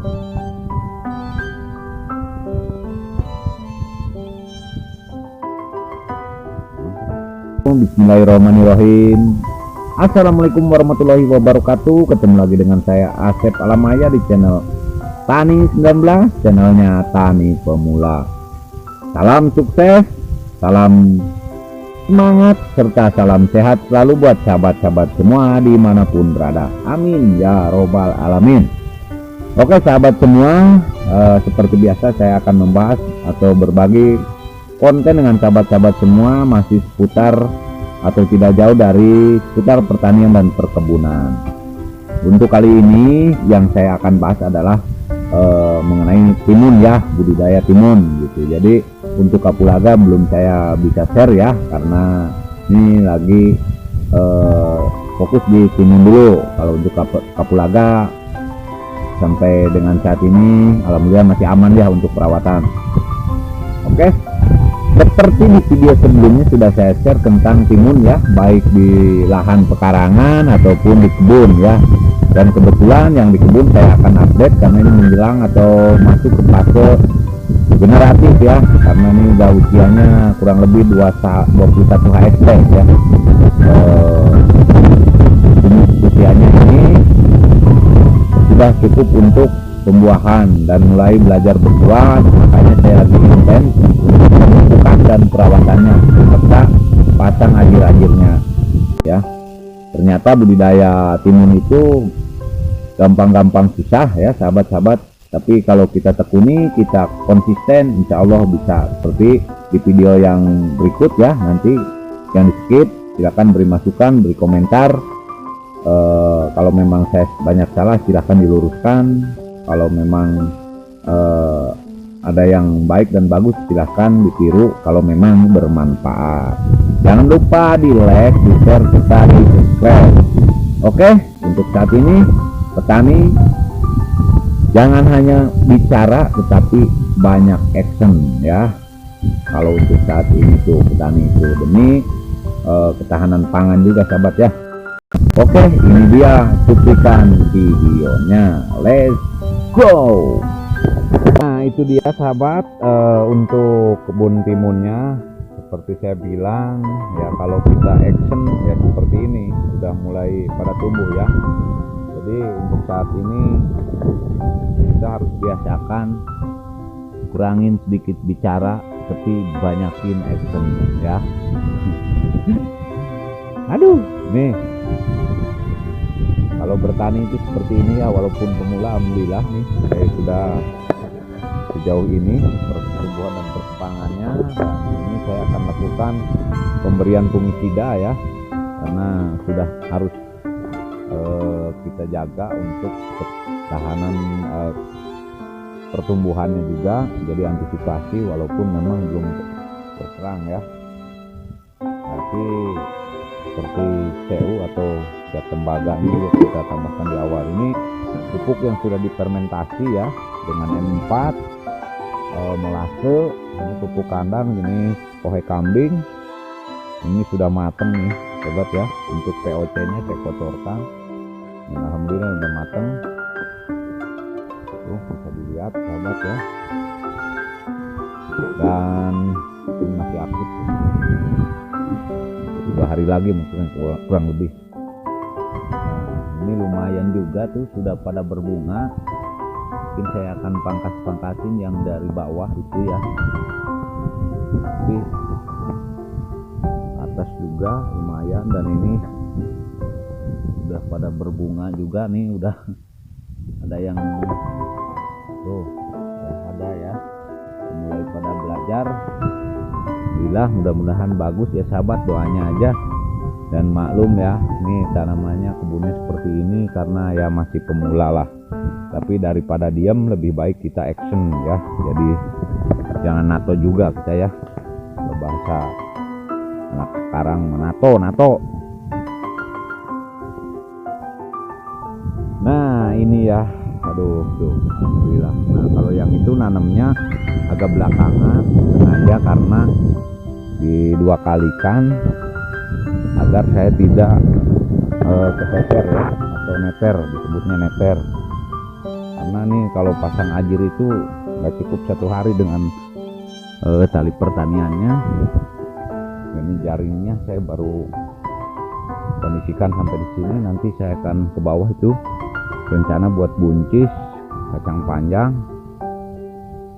Bismillahirrahmanirrahim. Assalamualaikum warahmatullahi wabarakatuh. Ketemu lagi dengan saya Asep Alamaya di channel Tani 19, channelnya Tani Pemula. Salam sukses, salam semangat, serta salam sehat selalu buat sahabat-sahabat semua dimanapun berada. Amin ya robbal alamin. Oke sahabat semua, seperti biasa saya akan membahas atau berbagi konten dengan sahabat-sahabat semua masih seputar atau tidak jauh dari seputar pertanian dan perkebunan. Untuk kali ini yang saya akan bahas adalah mengenai timun ya, budidaya timun gitu. Jadi untuk kapulaga belum saya bisa share ya, karena ini lagi fokus di timun dulu. Kalau untuk kapulaga sampai dengan saat ini alhamdulillah masih aman ya untuk perawatan. Oke. Seperti di video sebelumnya sudah saya share tentang timun ya, baik di lahan pekarangan ataupun di kebun ya. Dan kebetulan yang di kebun saya akan update karena ini menjelang atau masuk ke fase generatif ya, karena ini udah usianya kurang lebih 21 HSP ya. Usianya ini sudah cukup untuk pembuahan dan mulai belajar berbuah, makanya saya lagi intens untuk pemupukan dan perawatannya serta pasang ajir-ajirnya ya. Ternyata budidaya timun itu gampang-gampang susah ya sahabat-sahabat, tapi kalau kita tekuni, kita konsisten, insya Allah bisa. Seperti di video yang berikut ya, nanti yang di skip silahkan beri masukan, beri komentar. Kalau memang saya banyak salah silahkan diluruskan. Kalau memang ada yang baik dan bagus silahkan ditiru kalau memang bermanfaat. Jangan lupa di like, di share, serta di subscribe. Oke, untuk saat ini petani jangan hanya bicara tetapi banyak action ya. Kalau untuk saat ini tuh petani itu demi ketahanan pangan juga sahabat ya. Oke, ini dia cuplikan videonya. Let's go. Nah itu dia sahabat, untuk kebun timunnya seperti saya bilang ya, kalau kita action ya seperti ini sudah mulai pada tumbuh ya. Jadi untuk saat ini kita harus biasakan kurangin sedikit bicara tapi banyakin action ya. Aduh nih, kalau bertani itu seperti ini ya, walaupun pemula alhamdulillah nih saya sudah sejauh ini pertumbuhan dan perkembangannya, dan ini saya akan lakukan pemberian fungisida ya, karena sudah harus kita jaga untuk ketahanan pertumbuhannya juga, jadi antisipasi walaupun memang belum berserang ya. Tapi seperti CU atau zat tembaga ini juga kita tambahkan di awal. Ini pupuk yang sudah difermentasi ya dengan M4, molase, ini pupuk kandang, ini pohe kambing, ini sudah mateng nih sobat ya. Untuk POC nya saya kocorkan, dan alhamdulillah sudah mateng tuh, bisa dilihat sahabat ya, dan ini masih aktif. 2 hari lagi mungkin kurang lebih. Nah, ini lumayan juga tuh sudah pada berbunga. Mungkin saya akan pangkas-pangkasin yang dari bawah itu ya, tapi atas juga lumayan. Dan ini sudah pada berbunga juga nih, udah ada yang tuh ya, ada ya mulai pada belajar. Alhamdulillah, mudah-mudahan bagus ya sahabat, doanya aja. Dan maklum ya, nih tanamannya kebunnya seperti ini karena ya masih pemula lah. Tapi daripada diam lebih baik kita action ya. Jadi jangan nato juga kita ya. Kalau bahasa anak sekarang nato. Nah ini ya, aduh tuh alhamdulillah. Nah kalau yang itu nanamnya agak belakangan sengaja karena di2 kalikan agar saya tidak keteter ya, atau neter, disebutnya neter. karena nih kalau pasang ajir itu nggak cukup 1 hari dengan tali pertaniannya. Ini jaringnya saya baru kondisikan sampai di sini, nanti saya akan ke bawah itu rencana buat buncis kacang panjang.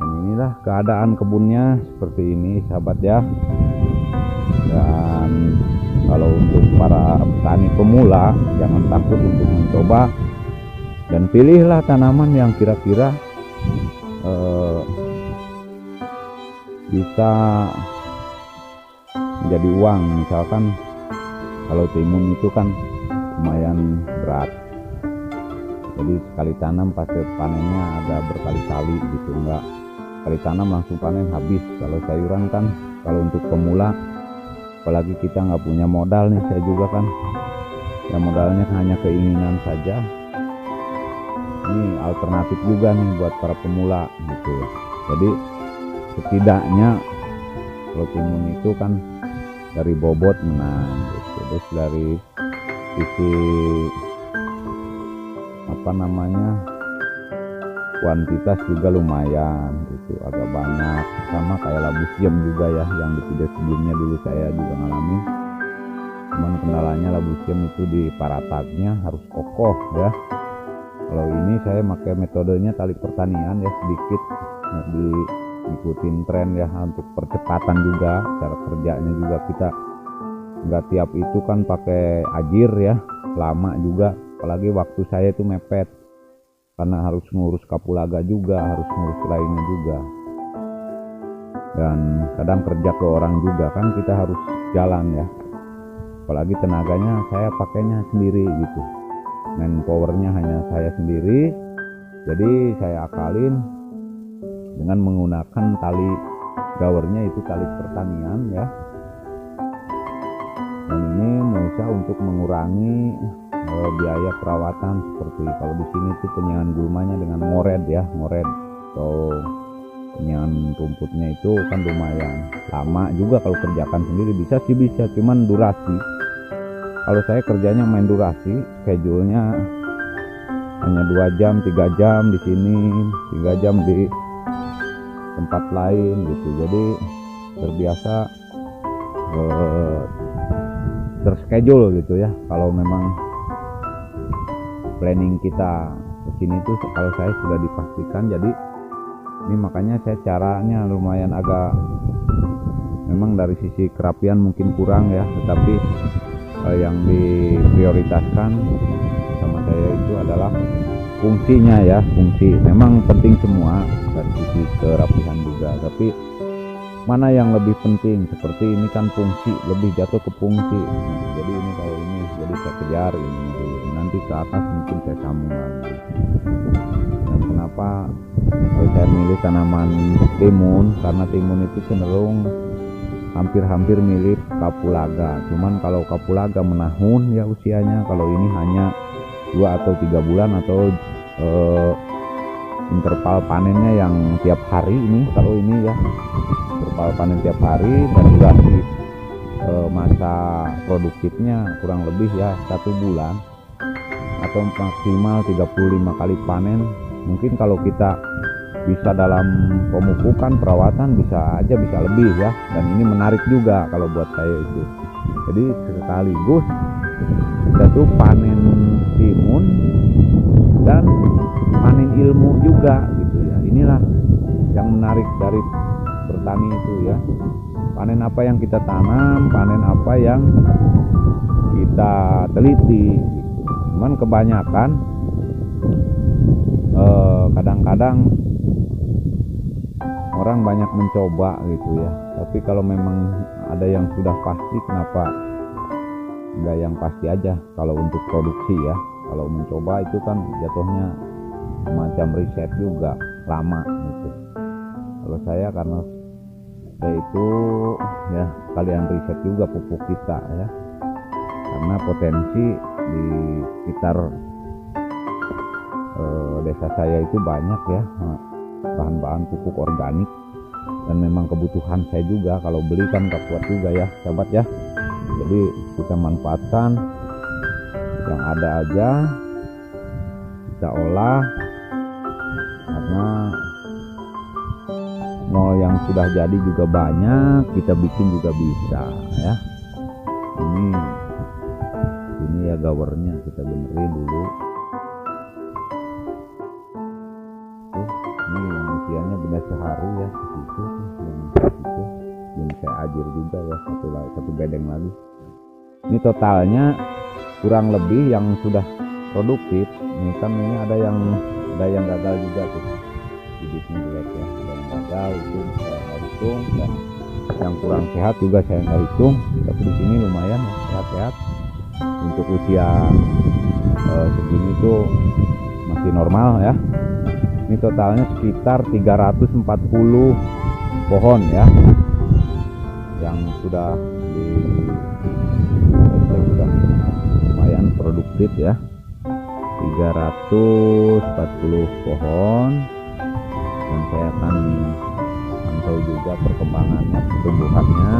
Dan inilah keadaan kebunnya seperti ini sahabat ya. Dan kalau untuk para petani pemula, jangan takut untuk mencoba dan pilihlah tanaman yang kira-kira bisa menjadi uang. Misalkan kalau timun itu kan lumayan berat, jadi sekali tanam pasti panennya ada berkali-kali gitu, enggak sekali tanam langsung panen habis. Kalau sayuran kan, kalau untuk pemula apalagi kita nggak punya modal nih, saya juga kan ya modalnya hanya keinginan saja. Ini alternatif juga nih buat para pemula gitu. Jadi setidaknya kalau timun itu kan dari bobot menang gitu. Terus dari sisi kuantitas juga lumayan gitu, agak banyak, sama kayak labu siam juga ya, yang di video sebelumnya dulu saya juga ngalami. Cuman kendalanya labu siam itu di paratatnya harus kokoh ya. Kalau ini saya pakai metodenya tali pertanian ya, sedikit diikutin tren ya, untuk percepatan juga cara kerjanya juga. Kita nggak tiap itu kan pakai ajir ya, lama juga, apalagi waktu saya itu mepet karena harus ngurus kapulaga juga, harus ngurus lainnya juga, dan kadang kerja ke orang juga kan, kita harus jalan ya, apalagi tenaganya saya pakainya sendiri gitu, manpowernya hanya saya sendiri. Jadi saya akalin dengan menggunakan tali gawernya itu tali pertanian ya. Dan ini berusaha untuk mengurangi biaya perawatan, seperti kalau di sini tuh penyiangan gulmanya dengan ngored ya, ngored atau penyiangan rumputnya itu kan lumayan lama juga. Kalau kerjakan sendiri bisa sih, bisa, cuman durasi. Kalau saya kerjanya main durasi, schedule-nya hanya 2 jam 3 jam di sini, 3 jam di tempat lain gitu. Jadi terbiasa terschedule gitu ya. Kalau memang planning kita ke sini tuh, kalau saya sudah dipastikan. Jadi ini makanya saya caranya lumayan agak, memang dari sisi kerapian mungkin kurang ya, tetapi yang diprioritaskan sama saya itu adalah fungsinya ya. Fungsi memang penting semua dari sisi kerapihan juga, tapi mana yang lebih penting, seperti ini kan fungsi, lebih jatuh ke fungsi. Jadi ini kalau ini, jadi saya kejar ini dulu, nanti ke atas mungkin saya sambung lagi. Dan kenapa kalau saya milih tanaman timun, karena timun itu cenderung hampir-hampir mirip kapulaga. Cuman kalau kapulaga menahun ya usianya, kalau ini hanya 2 atau 3 bulan, atau interval panennya yang tiap hari. Ini kalau ini ya interval panen tiap hari, dan durasi masa produktifnya kurang lebih ya 1 bulan atau maksimal 35 kali panen. Mungkin kalau kita bisa dalam pemupukan perawatan bisa lebih ya. Dan ini menarik juga kalau buat saya itu. Jadi sekaligus kita tuh panen timun dan panen ilmu juga gitu ya. Inilah yang menarik dari bertani itu ya. Panen apa yang kita tanam, panen apa yang kita teliti gitu. Cuman kebanyakan kadang-kadang orang banyak mencoba gitu ya, tapi kalau memang ada yang sudah pasti, kenapa enggak yang pasti aja kalau untuk produksi ya. Kalau mencoba itu kan jatuhnya semacam riset juga, lama gitu. Kalau saya karena itu ya kalian riset juga pupuk kita ya, karena potensi di sekitar desa saya itu banyak ya bahan-bahan pupuk organik, dan memang kebutuhan saya juga, kalau beli kan gak kuat juga ya sahabat ya. Jadi kita manfaatkan yang ada aja, kita olah mau yang sudah jadi juga banyak, kita bikin juga bisa ya. Ini ya gawernya kita benerin dulu. Ini yang usianya benar sehari ya, itu belum saya ajir juga ya, satu bedeng lagi. Ini totalnya kurang lebih yang sudah produktif. Ini kan ini ada yang gagal juga tuh, bibitnya jelek ya, ada yang gagal itu saya nggak hitung, dan yang kurang sehat juga saya nggak hitung. Tapi di sini lumayan ya, sehat-sehat untuk usia segini tuh masih normal ya. Ini totalnya sekitar 340 pohon ya yang sudah sudah lumayan produktif ya. 340 pohon, dan saya akan pantau juga perkembangannya, pertumbuhannya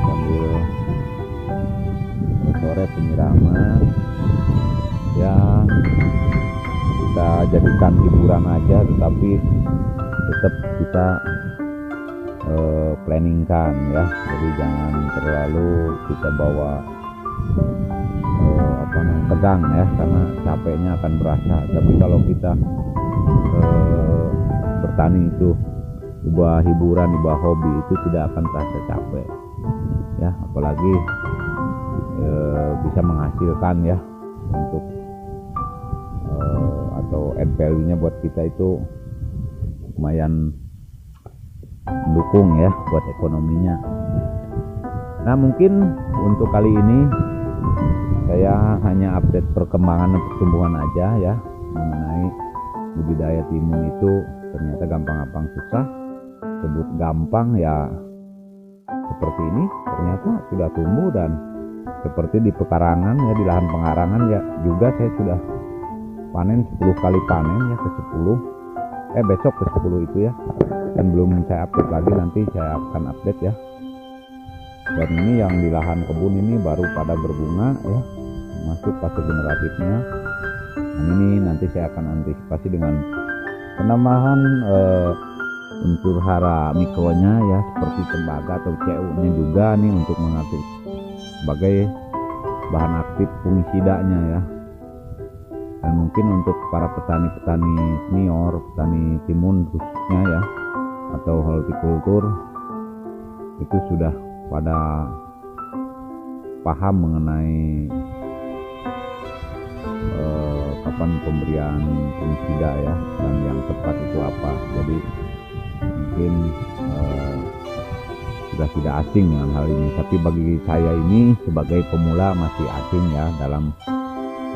sambil sore penyiraman ya. Kita jadikan hiburan aja, tetapi tetap kita planningkan ya. Jadi jangan terlalu kita bawa tegang ya, karena capeknya akan berasa. Tapi kalau kita bertani itu sebuah hiburan, sebuah hobi, itu tidak akan terasa capek ya, apalagi bisa menghasilkan ya, untuk atau add value-nya buat kita itu lumayan mendukung ya buat ekonominya. Nah, mungkin untuk kali ini saya hanya update perkembangan dan pertumbuhan aja ya, mengenai budidaya timun itu ternyata gampang-gampang susah. Sebut gampang ya, seperti ini ternyata sudah tumbuh, dan seperti di pekarangan ya, di lahan pengarangan ya juga saya sudah panen 10 kali panen ya, ke 10 besok ke 10 itu ya, dan belum saya update lagi, nanti saya akan update ya. Dan ini yang di lahan kebun ini baru pada berbunga ya, masuk fase generatifnya. Dan ini nanti saya akan antisipasi dengan penambahan unsur hara mikronya ya, seperti tembaga atau CU nya juga nih, untuk mengatur sebagai bahan aktif fungisidanya ya. Dan mungkin untuk para petani-petani senior, petani timun khususnya ya, atau hortikultur, itu sudah pada paham mengenai kapan pemberian fungisida ya, dan yang tepat itu apa. Jadi mungkin sudah tidak asing dengan hal ini, tapi bagi saya ini sebagai pemula masih asing ya, dalam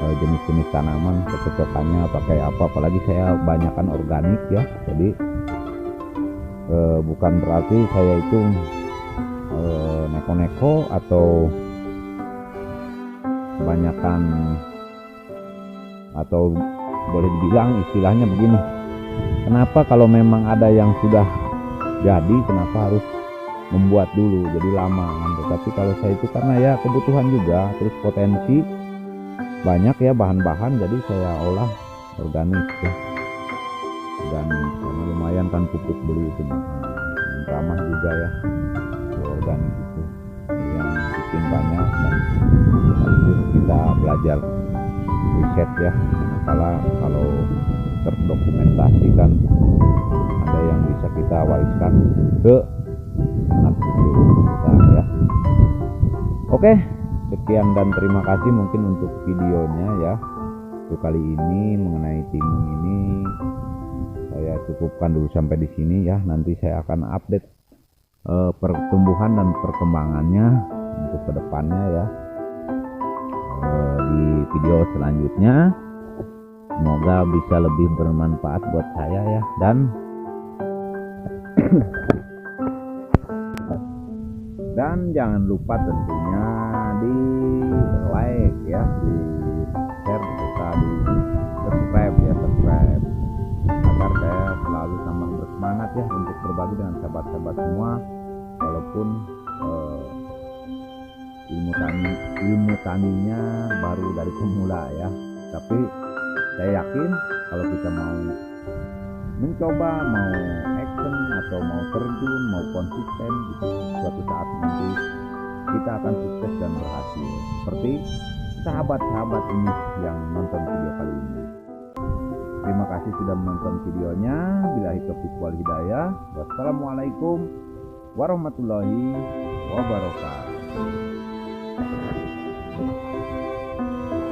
jenis-jenis tanaman, kecocokannya pakai apa, apalagi saya banyakkan organik ya. Jadi bukan berarti saya itu neko-neko atau kebanyakan, atau boleh dibilang istilahnya begini, kenapa kalau memang ada yang sudah jadi, kenapa harus membuat dulu jadi lama kan? Tetapi kalau saya itu karena ya kebutuhan juga, terus potensi banyak ya bahan-bahan, jadi saya olah organik ya. Dan karena lumayan kan pupuk beli itu mahal, dan ramah juga ya organik itu, yang bikin banyak, dan sekaligus kita belajar riset ya, kalau terdokumentasi kan ada yang bisa kita wariskan ke anak cucu kita ya. Oke, sekian dan terima kasih mungkin untuk videonya ya. Untuk kali ini mengenai timun ini saya cukupkan dulu sampai di sini ya. Nanti saya akan update pertumbuhan dan perkembangannya untuk kedepannya ya, di video selanjutnya. Semoga bisa lebih bermanfaat buat saya ya, dan jangan lupa tentunya di like ya, di share, serta di subscribe ya, agar saya selalu tambah bersemangat ya untuk berbagi dengan sahabat-sahabat semua. Walaupun ilmu taninya baru dari pemula ya, tapi saya yakin kalau kita mau mencoba, mau action atau mau terjun, mau konsisten gitu, suatu saat nanti kita akan sukses dan berhasil seperti sahabat-sahabat ini yang nonton video kali ini. Terima kasih sudah menonton videonya. Billahi taufiq wal hidayah. Wassalamualaikum warahmatullahi wabarakatuh.